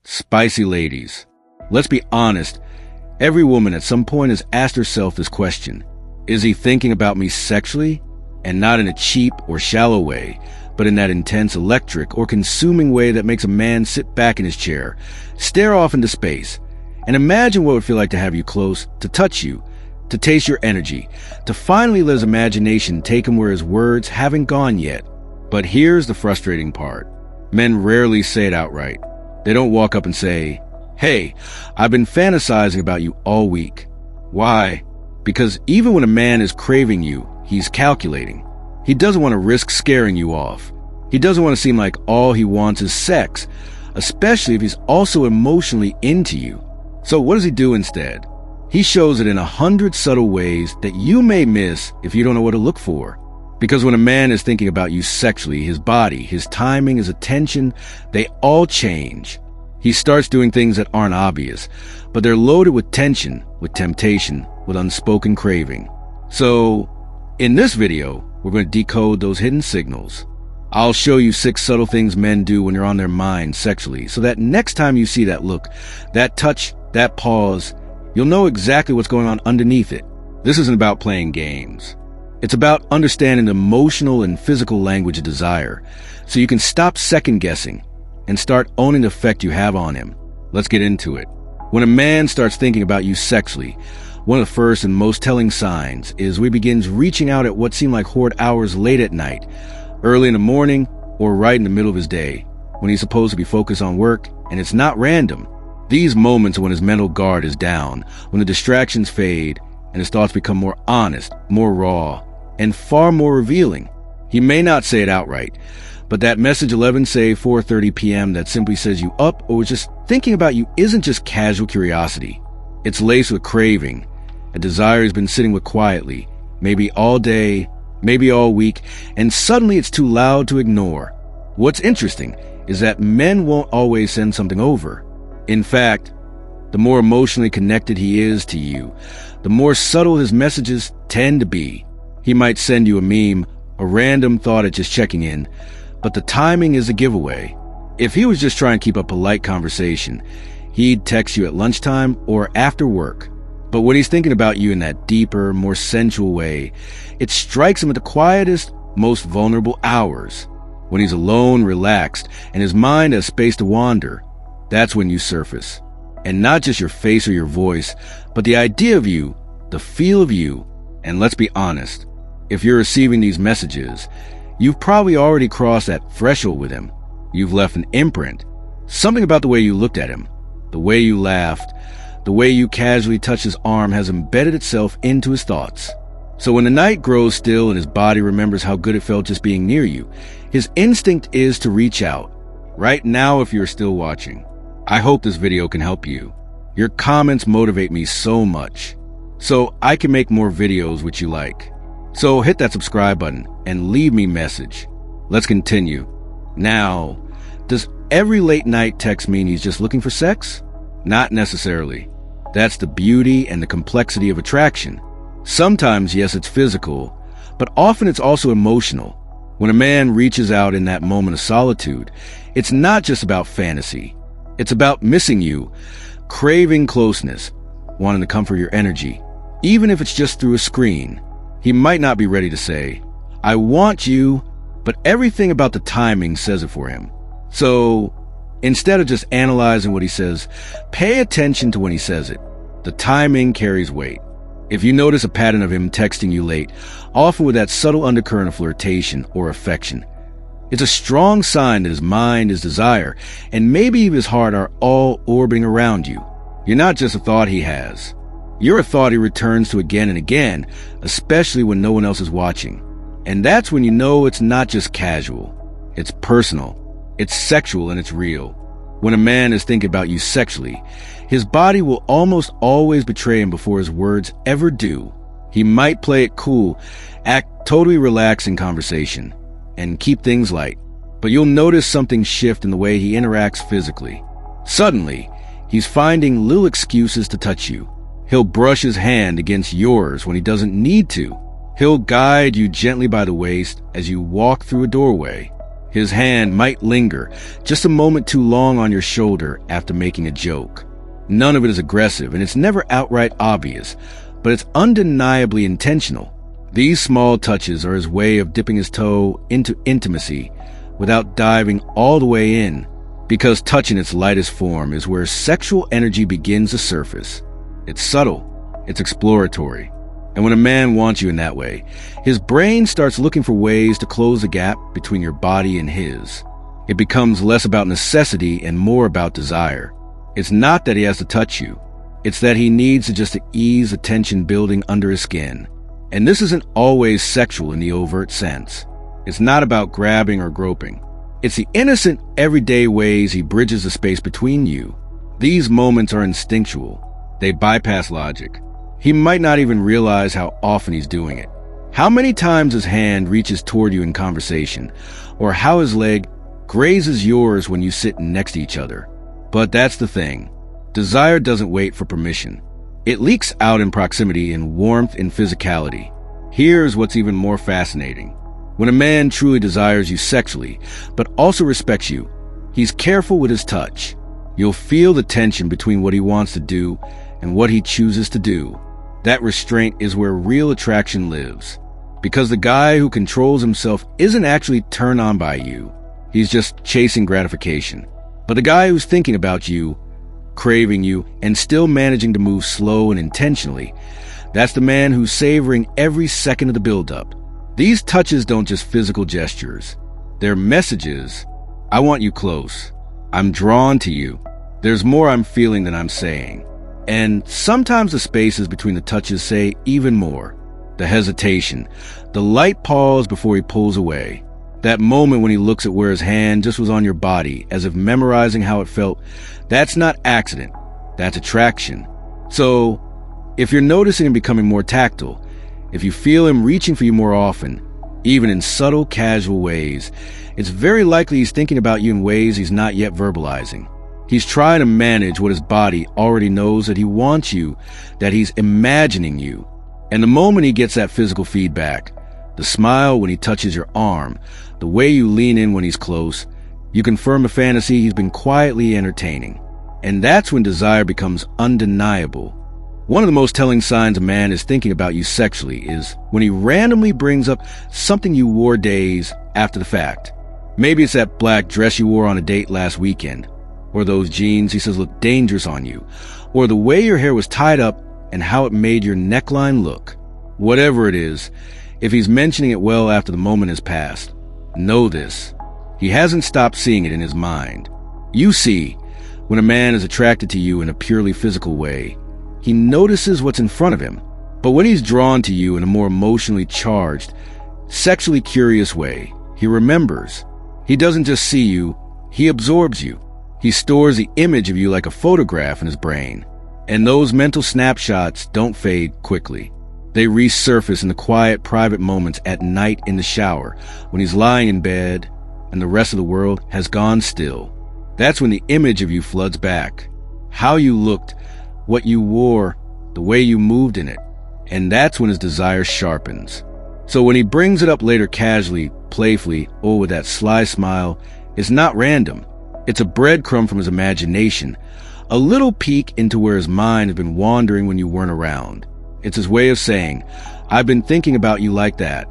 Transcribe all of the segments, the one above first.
Spicy ladies. Let's be honest, every woman at some point has asked herself this question. Is he thinking about me sexually? And not in a cheap or shallow way, but in that intense electric or consuming way that makes a man sit back in his chair, stare off into space, and imagine what it would feel like to have you close, to touch you, to taste your energy, to finally let his imagination take him where his words haven't gone yet. But here's the frustrating part. Men rarely say it outright. They don't walk up and say, "Hey, I've been fantasizing about you all week." Why? Because even when a man is craving you, he's calculating. He doesn't want to risk scaring you off. He doesn't want to seem like all he wants is sex, especially if he's also emotionally into you. So what does he do instead? He shows it in 100 subtle ways that you may miss if you don't know what to look for. Because when a man is thinking about you sexually, his body, his timing, his attention, they all change. He starts doing things that aren't obvious, but they're loaded with tension, with temptation, with unspoken craving. So, in this video, we're going to decode those hidden signals. I'll show you 6 subtle things men do when they're on their mind sexually, so that next time you see that look, that touch, that pause, you'll know exactly what's going on underneath it. This isn't about playing games. It's about understanding the emotional and physical language of desire, so you can stop second-guessing and start owning the effect you have on him. Let's get into it. When a man starts thinking about you sexually, one of the first and most telling signs is when he begins reaching out at what seem like horrid hours late at night, early in the morning, or right in the middle of his day, when he's supposed to be focused on work, and it's not random. These moments are when his mental guard is down, when the distractions fade, and his thoughts become more honest, more raw, and far more revealing. He may not say it outright, but that message 11, say 4:30 p.m. that simply says you up or was just thinking about you isn't just casual curiosity. It's laced with craving, a desire he's been sitting with quietly, maybe all day, maybe all week, and suddenly it's too loud to ignore. What's interesting is that men won't always send something over. In fact, the more emotionally connected he is to you, the more subtle his messages tend to be. He might send you a meme, a random thought at just checking in, but the timing is a giveaway. If he was just trying to keep a polite conversation, he'd text you at lunchtime or after work. But when he's thinking about you in that deeper, more sensual way, it strikes him at the quietest, most vulnerable hours. When he's alone, relaxed, and his mind has space to wander, that's when you surface. And not just your face or your voice, but the idea of you, the feel of you. And let's be honest, if you're receiving these messages, you've probably already crossed that threshold with him. You've left an imprint. Something about the way you looked at him, the way you laughed, the way you casually touched his arm has embedded itself into his thoughts. So when the night grows still and his body remembers how good it felt just being near you, his instinct is to reach out. Right now, if you're still watching, I hope this video can help you. Your comments motivate me so much, so I can make more videos which you like. So hit that subscribe button and leave me a message. Let's continue. Now, does every late night text mean he's just looking for sex? Not necessarily. That's the beauty and the complexity of attraction. Sometimes, yes, it's physical, but often it's also emotional. When a man reaches out in that moment of solitude, it's not just about fantasy. It's about missing you, craving closeness, wanting to comfort your energy, even if it's just through a screen. He might not be ready to say, "I want you," but everything about the timing says it for him. So, instead of just analyzing what he says, pay attention to when he says it. The timing carries weight. If you notice a pattern of him texting you late, often with that subtle undercurrent of flirtation or affection, it's a strong sign that his mind, his desire, and maybe even his heart are all orbiting around you. You're not just a thought he has. You're a thought he returns to again and again, especially when no one else is watching. And that's when you know it's not just casual. It's personal. It's sexual and it's real. When a man is thinking about you sexually, his body will almost always betray him before his words ever do. He might play it cool, act totally relaxed in conversation, and keep things light. But you'll notice something shift in the way he interacts physically. Suddenly, he's finding little excuses to touch you. He'll brush his hand against yours when he doesn't need to. He'll guide you gently by the waist as you walk through a doorway. His hand might linger just a moment too long on your shoulder after making a joke. None of it is aggressive, and it's never outright obvious, but it's undeniably intentional. These small touches are his way of dipping his toe into intimacy without diving all the way in, because touch in its lightest form is where sexual energy begins to surface. It's subtle, it's exploratory, and when a man wants you in that way, his brain starts looking for ways to close the gap between your body and his. It becomes less about necessity and more about desire. It's not that he has to touch you, it's that he needs to just ease the tension building under his skin. And this isn't always sexual in the overt sense. It's not about grabbing or groping. It's the innocent, everyday ways he bridges the space between you. These moments are instinctual. They bypass logic. He might not even realize how often he's doing it. How many times his hand reaches toward you in conversation, or how his leg grazes yours when you sit next to each other. But that's the thing. Desire doesn't wait for permission. It leaks out in proximity, in warmth, in physicality. Here's what's even more fascinating. When a man truly desires you sexually, but also respects you, he's careful with his touch. You'll feel the tension between what he wants to do and what he chooses to do. That restraint is where real attraction lives. Because the guy who controls himself isn't actually turned on by you. He's just chasing gratification. But the guy who's thinking about you, craving you, and still managing to move slow and intentionally, that's the man who's savoring every second of the buildup. These touches don't just physical gestures. They're messages. I want you close. I'm drawn to you. There's more I'm feeling than I'm saying. And sometimes the spaces between the touches say even more. The hesitation, the light pause before he pulls away. That moment when he looks at where his hand just was on your body, as if memorizing how it felt, that's not accident. That's attraction. So, if you're noticing him becoming more tactile, if you feel him reaching for you more often, even in subtle, casual ways, it's very likely he's thinking about you in ways he's not yet verbalizing. He's trying to manage what his body already knows that he wants you, that he's imagining you. And the moment he gets that physical feedback, the smile when he touches your arm, the way you lean in when he's close, you confirm a fantasy he's been quietly entertaining. And that's when desire becomes undeniable. One of the most telling signs a man is thinking about you sexually is when he randomly brings up something you wore days after the fact. Maybe it's that black dress you wore on a date last weekend, or those jeans he says look dangerous on you, or the way your hair was tied up and how it made your neckline look. Whatever it is, if he's mentioning it well after the moment has passed, know this: he hasn't stopped seeing it in his mind. You see, when a man is attracted to you in a purely physical way, he notices what's in front of him. But when he's drawn to you in a more emotionally charged, sexually curious way, he remembers. He doesn't just see you, he absorbs you. He stores the image of you like a photograph in his brain. And those mental snapshots don't fade quickly. They resurface in the quiet, private moments at night in the shower, when he's lying in bed and the rest of the world has gone still. That's when the image of you floods back. How you looked, what you wore, the way you moved in it. And that's when his desire sharpens. So when he brings it up later casually, playfully, or with that sly smile, it's not random. It's a breadcrumb from his imagination, a little peek into where his mind has been wandering when you weren't around. It's his way of saying, I've been thinking about you like that.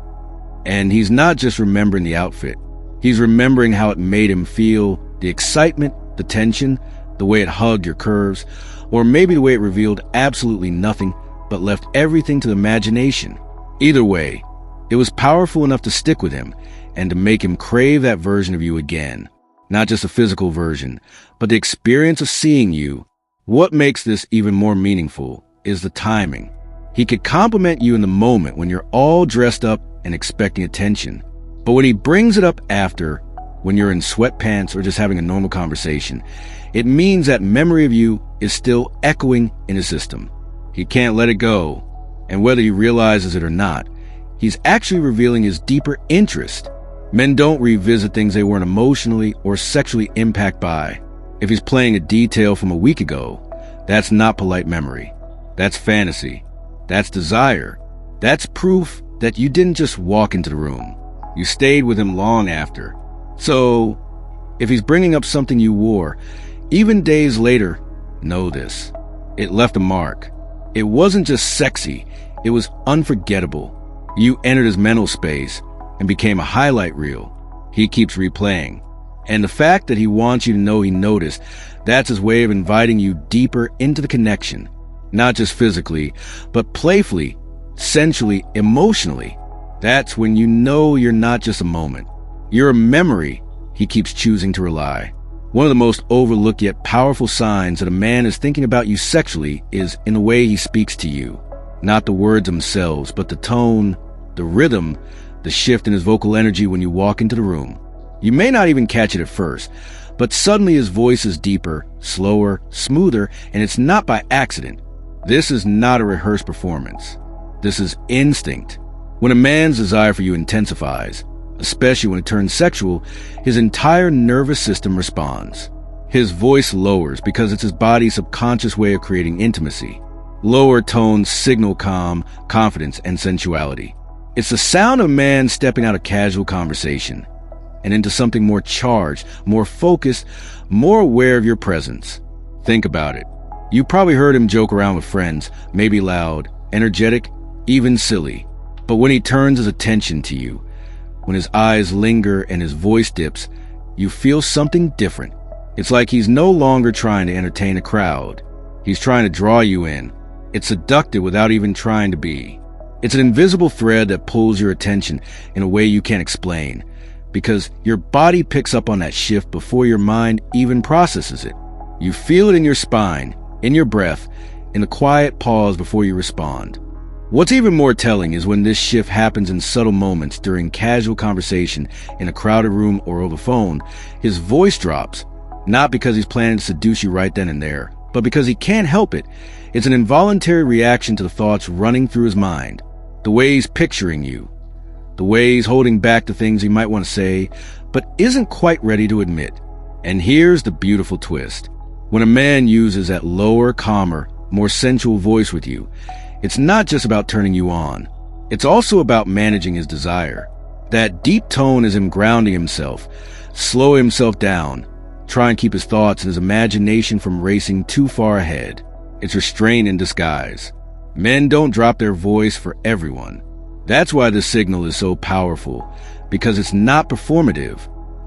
And he's not just remembering the outfit. He's remembering how it made him feel, the excitement, the tension, the way it hugged your curves, or maybe the way it revealed absolutely nothing but left everything to the imagination. Either way, it was powerful enough to stick with him and to make him crave that version of you again. Not just a physical version, but the experience of seeing you. What makes this even more meaningful is the timing. He could compliment you in the moment when you're all dressed up and expecting attention. But when he brings it up after, when you're in sweatpants or just having a normal conversation, it means that memory of you is still echoing in his system. He can't let it go. And whether he realizes it or not, he's actually revealing his deeper interest. Men don't revisit things they weren't emotionally or sexually impacted by. If he's playing a detail from a week ago, that's not polite memory. That's fantasy. That's desire. That's proof that you didn't just walk into the room. You stayed with him long after. So, if he's bringing up something you wore, even days later, know this. It left a mark. It wasn't just sexy, it was unforgettable. You entered his mental space and became a highlight reel. He keeps replaying. And the fact that he wants you to know he noticed, that's his way of inviting you deeper into the connection. Not just physically, but playfully, sensually, emotionally. That's when you know you're not just a moment. You're a memory he keeps choosing to rely. One of the most overlooked yet powerful signs that a man is thinking about you sexually is in the way he speaks to you. Not the words themselves, but the tone, the rhythm, the shift in his vocal energy when you walk into the room. You may not even catch it at first, but suddenly his voice is deeper, slower, smoother, and it's not by accident. This is not a rehearsed performance. This is instinct. When a man's desire for you intensifies, especially when it turns sexual, his entire nervous system responds. His voice lowers because it's his body's subconscious way of creating intimacy. Lower tones signal calm, confidence, and sensuality. It's the sound of a man stepping out of casual conversation and into something more charged, more focused, more aware of your presence. Think about it. You probably heard him joke around with friends, maybe loud, energetic, even silly. But when he turns his attention to you, when his eyes linger and his voice dips, you feel something different. It's like he's no longer trying to entertain a crowd. He's trying to draw you in. It's seductive without even trying to be. It's an invisible thread that pulls your attention in a way you can't explain, because your body picks up on that shift before your mind even processes it. You feel it in your spine, in your breath, in the quiet pause before you respond. What's even more telling is when this shift happens in subtle moments during casual conversation in a crowded room or over the phone. His voice drops, not because he's planning to seduce you right then and there, but because he can't help it. It's an involuntary reaction to the thoughts running through his mind, the way he's picturing you, the way he's holding back the things he might want to say, but isn't quite ready to admit. And here's the beautiful twist. When a man uses that lower, calmer, more sensual voice with you, it's not just about turning you on. It's also about managing his desire. That deep tone is him grounding himself, slowing himself down, trying to keep his thoughts and his imagination from racing too far ahead. It's restraint in disguise. Men don't drop their voice for everyone. That's why this signal is so powerful, because it's not performative.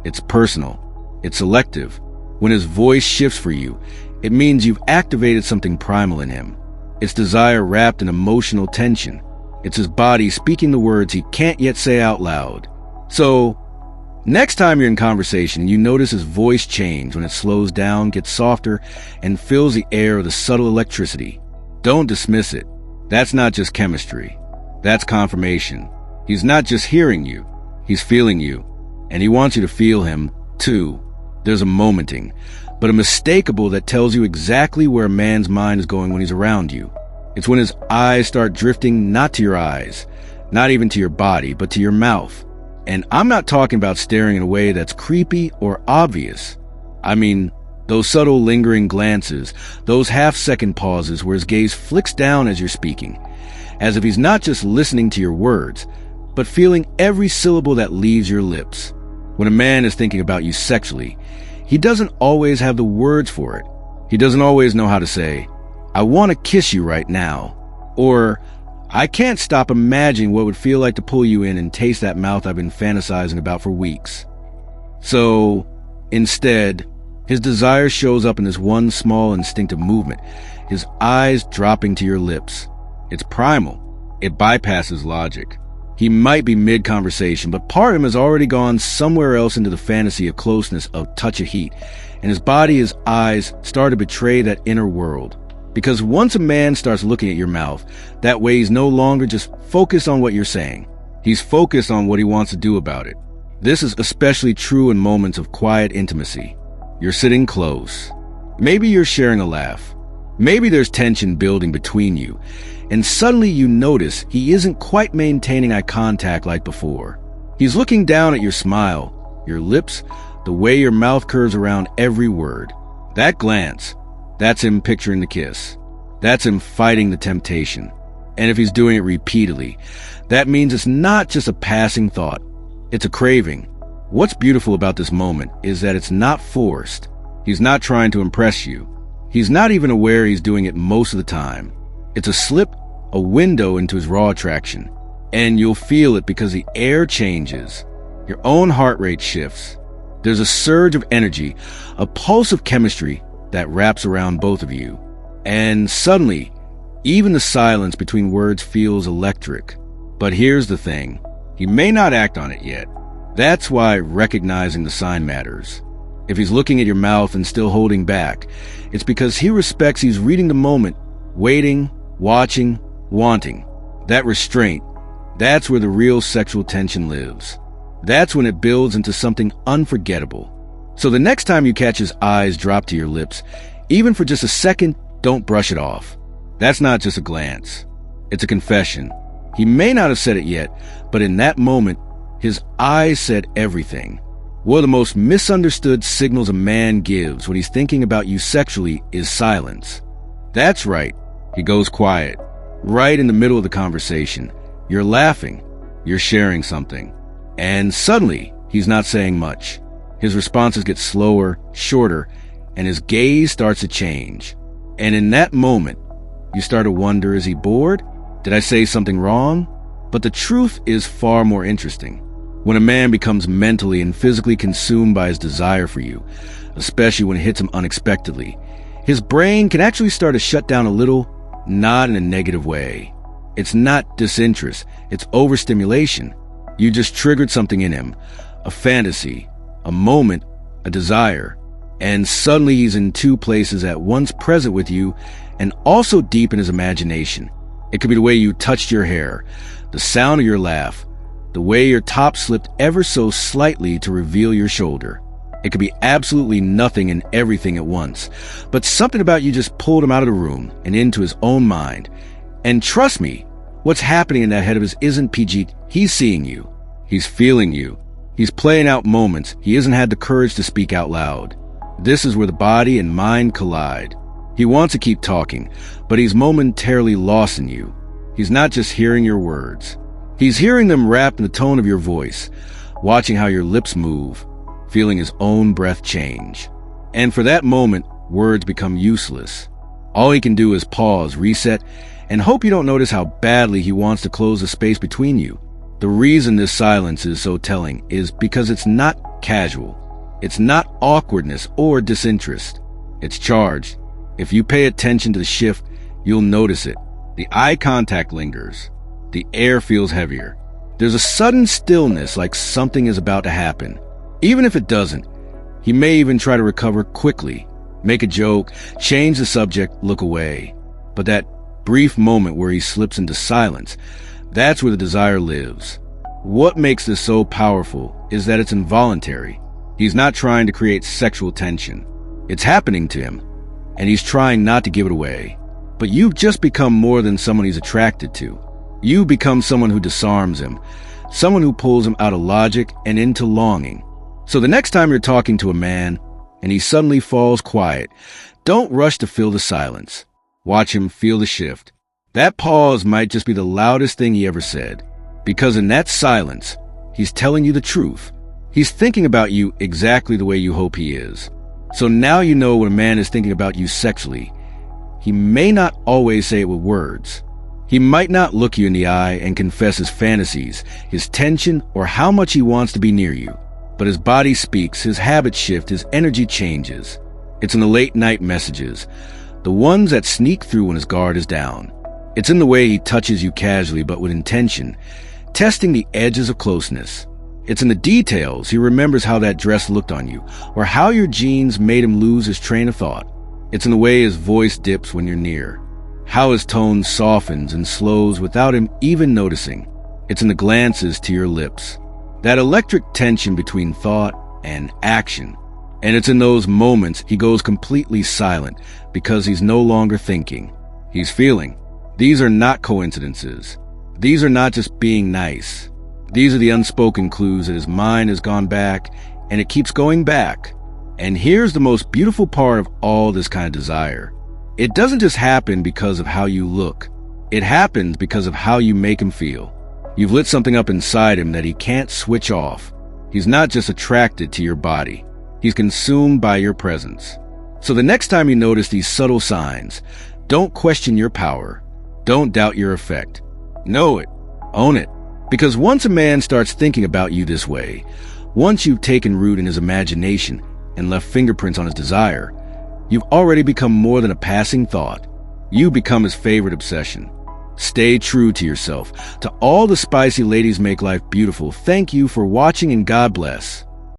It's personal. It's selective. When his voice shifts for you, it means you've activated something primal in him. It's desire wrapped in emotional tension. It's his body speaking the words he can't yet say out loud. So, next time you're in conversation, you notice his voice change when it slows down, gets softer, and fills the air with a subtle electricity. Don't dismiss it. That's not just chemistry. That's confirmation. He's not just hearing you. He's feeling you. And he wants you to feel him, too. There's a momenting, but a mistakable that tells you exactly where a man's mind is going when he's around you. It's when his eyes start drifting not to your eyes, not even to your body, but to your mouth. And I'm not talking about staring in a way that's creepy or obvious. I mean, those subtle lingering glances, those half-second pauses where his gaze flicks down as you're speaking, as if he's not just listening to your words, but feeling every syllable that leaves your lips. When a man is thinking about you sexually, he doesn't always have the words for it. He doesn't always know how to say, "I want to kiss you right now," or "I can't stop imagining what it would feel like to pull you in and taste that mouth I've been fantasizing about for weeks." So, instead, his desire shows up in this one small instinctive movement, his eyes dropping to your lips. It's primal. It bypasses logic. He might be mid-conversation, but part of him has already gone somewhere else into the fantasy of closeness, of touch of heat, and his body, his eyes start to betray that inner world. Because once a man starts looking at your mouth, that way he's no longer just focused on what you're saying. He's focused on what he wants to do about it. This is especially true in moments of quiet intimacy. You're sitting close. Maybe you're sharing a laugh. Maybe there's tension building between you, and suddenly you notice he isn't quite maintaining eye contact like before. He's looking down at your smile, your lips, the way your mouth curves around every word. That glance, that's him picturing the kiss. That's him fighting the temptation. And if he's doing it repeatedly, that means it's not just a passing thought. It's a craving. What's beautiful about this moment is that it's not forced. He's not trying to impress you. He's not even aware he's doing it most of the time. It's a slip, a window into his raw attraction. And you'll feel it because the air changes. Your own heart rate shifts. There's a surge of energy, a pulse of chemistry that wraps around both of you. And suddenly, even the silence between words feels electric. But here's the thing. He may not act on it yet. That's why recognizing the sign matters. If he's looking at your mouth and still holding back, it's because he respects he's reading the moment, waiting, watching, wanting. That restraint, that's where the real sexual tension lives. That's when it builds into something unforgettable. So the next time you catch his eyes drop to your lips, even for just a second, don't brush it off. That's not just a glance. It's a confession. He may not have said it yet, but in that moment, his eyes said everything. One of the most misunderstood signals a man gives when he's thinking about you sexually is silence. That's right. He goes quiet. Right in the middle of the conversation. You're laughing. You're sharing something. And suddenly, he's not saying much. His responses get slower, shorter, and his gaze starts to change. And in that moment, you start to wonder, is he bored? Did I say something wrong? But the truth is far more interesting. When a man becomes mentally and physically consumed by his desire for you, especially when it hits him unexpectedly, his brain can actually start to shut down a little, not in a negative way. It's not disinterest, it's overstimulation. You just triggered something in him, a fantasy, a moment, a desire, and suddenly he's in two places at once, present with you and also deep in his imagination. It could be the way you touched your hair, the sound of your laugh, the way your top slipped ever so slightly to reveal your shoulder. It could be absolutely nothing and everything at once, but something about you just pulled him out of the room and into his own mind. And trust me, what's happening in that head of his isn't PG. He's seeing you. He's feeling you. He's playing out moments he hasn't had the courage to speak out loud. This is where the body and mind collide. He wants to keep talking, but he's momentarily lost in you. He's not just hearing your words. He's hearing them wrapped in the tone of your voice, watching how your lips move, feeling his own breath change. And for that moment, words become useless. All he can do is pause, reset, and hope you don't notice how badly he wants to close the space between you. The reason this silence is so telling is because it's not casual. It's not awkwardness or disinterest. It's charged. If you pay attention to the shift, you'll notice it. The eye contact lingers. The air feels heavier. There's a sudden stillness, like something is about to happen. Even if it doesn't, he may even try to recover quickly, make a joke, change the subject, look away. But that brief moment where he slips into silence, that's where the desire lives. What makes this so powerful is that it's involuntary. He's not trying to create sexual tension. It's happening to him, and he's trying not to give it away. But you've just become more than someone he's attracted to. You become someone who disarms him, someone who pulls him out of logic and into longing. So the next time you're talking to a man and he suddenly falls quiet, don't rush to fill the silence. Watch him feel the shift. That pause might just be the loudest thing he ever said, because in that silence, he's telling you the truth. He's thinking about you exactly the way you hope he is. So now you know when a man is thinking about you sexually. He may not always say it with words. He might not look you in the eye and confess his fantasies, his tension, or how much he wants to be near you. But his body speaks, his habits shift, his energy changes. It's in the late night messages, the ones that sneak through when his guard is down. It's in the way he touches you casually but with intention, testing the edges of closeness. It's in the details he remembers how that dress looked on you, or how your jeans made him lose his train of thought. It's in the way his voice dips when you're near, how his tone softens and slows without him even noticing. It's in the glances to your lips, that electric tension between thought and action. And it's in those moments he goes completely silent because he's no longer thinking. He's feeling. These are not coincidences. These are not just being nice. These are the unspoken clues that his mind has gone back, and it keeps going back. And here's the most beautiful part of all this kind of desire. It doesn't just happen because of how you look. It happens because of how you make him feel. You've lit something up inside him that he can't switch off. He's not just attracted to your body. He's consumed by your presence. So the next time you notice these subtle signs, don't question your power. Don't doubt your effect. Know it. Own it. Because once a man starts thinking about you this way, once you've taken root in his imagination and left fingerprints on his desire, you've already become more than a passing thought. You become his favorite obsession. Stay true to yourself. To all the spicy ladies make life beautiful, thank you for watching and God bless.